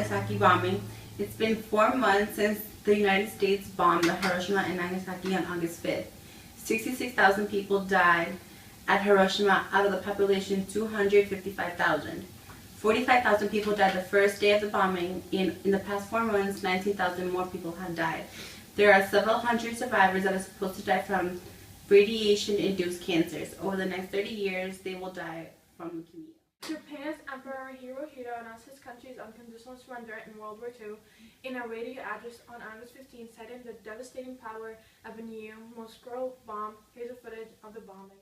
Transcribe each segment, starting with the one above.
Nagasaki bombing. It's been 4 months since the United States bombed the Hiroshima and Nagasaki on August 5th. 66,000 people died at Hiroshima out of the population 255,000. 45,000 people died the first day of the bombing. In the past 4 months, 19,000 more people have died. There are several hundred survivors that are supposed to die from radiation-induced cancers. Over the next 30 years, they will die from leukemia. Japan's Emperor Hirohito announced his country's unconditional surrender in World War II in a radio address on August 15, citing the devastating power of a new Moscow bomb. Here's the footage of the bombing.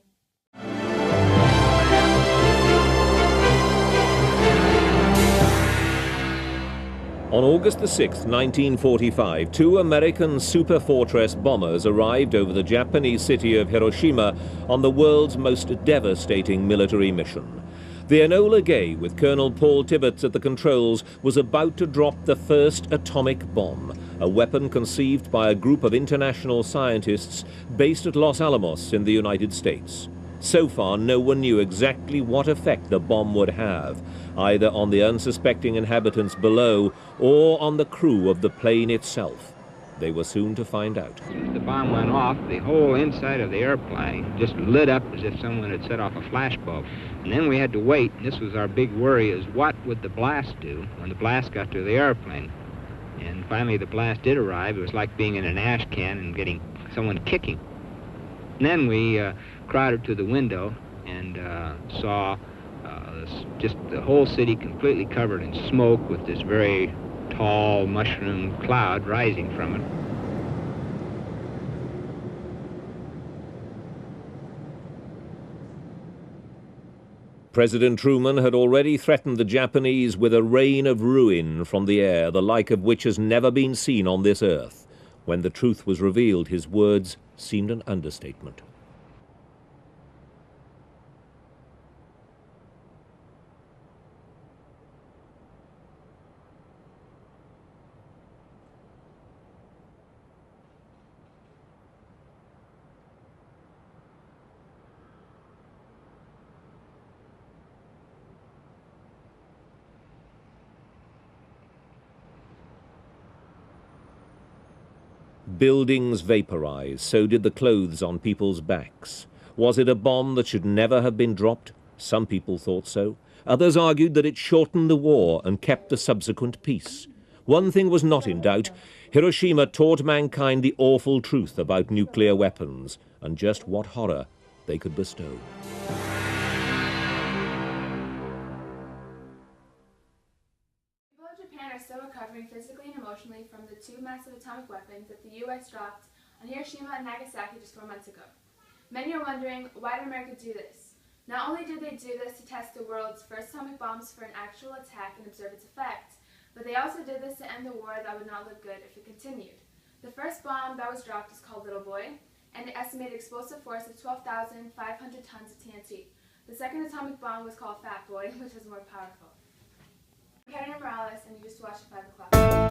On August 6, 1945, two American Superfortress bombers arrived over the Japanese city of Hiroshima on the world's most devastating military mission. The Enola Gay, with Colonel Paul Tibbets at the controls, was about to drop the first atomic bomb, a weapon conceived by a group of international scientists based at Los Alamos in the United States. So far, no one knew exactly what effect the bomb would have, either on the unsuspecting inhabitants below or on the crew of the plane itself. They were soon to find out. As soon as the bomb went off, the whole inside of the airplane just lit up as if someone had set off a flashbulb. And then we had to wait, and this was our big worry, is what would the blast do when the blast got to the airplane? And finally the blast did arrive. It was like being in an ash can and getting someone kicking. And then we crowded to the window and saw just the whole city completely covered in smoke with this very tall mushroom cloud rising from it. President Truman had already threatened the Japanese with a rain of ruin from the air, the like of which has never been seen on this earth. When the truth was revealed, his words seemed an understatement. Buildings vaporized, so did the clothes on people's backs. Was it a bomb that should never have been dropped? Some people thought so. Others argued that it shortened the war and kept the subsequent peace. One thing was not in doubt. Hiroshima taught mankind the awful truth about nuclear weapons and just what horror they could bestow. Japan are still recovering physically and emotionally from the two massive atomic weapons that the U.S. dropped on Hiroshima and Nagasaki just 4 months ago. Many are wondering, why did America do this? Not only did they do this to test the world's first atomic bombs for an actual attack and observe its effect, but they also did this to end the war that would not look good if it continued. The first bomb that was dropped is called Little Boy, and the estimated explosive force is 12,500 tons of TNT. The second atomic bomb was called Fat Boy, which was more powerful. I'm Morales, and you just watched 5 o'clock.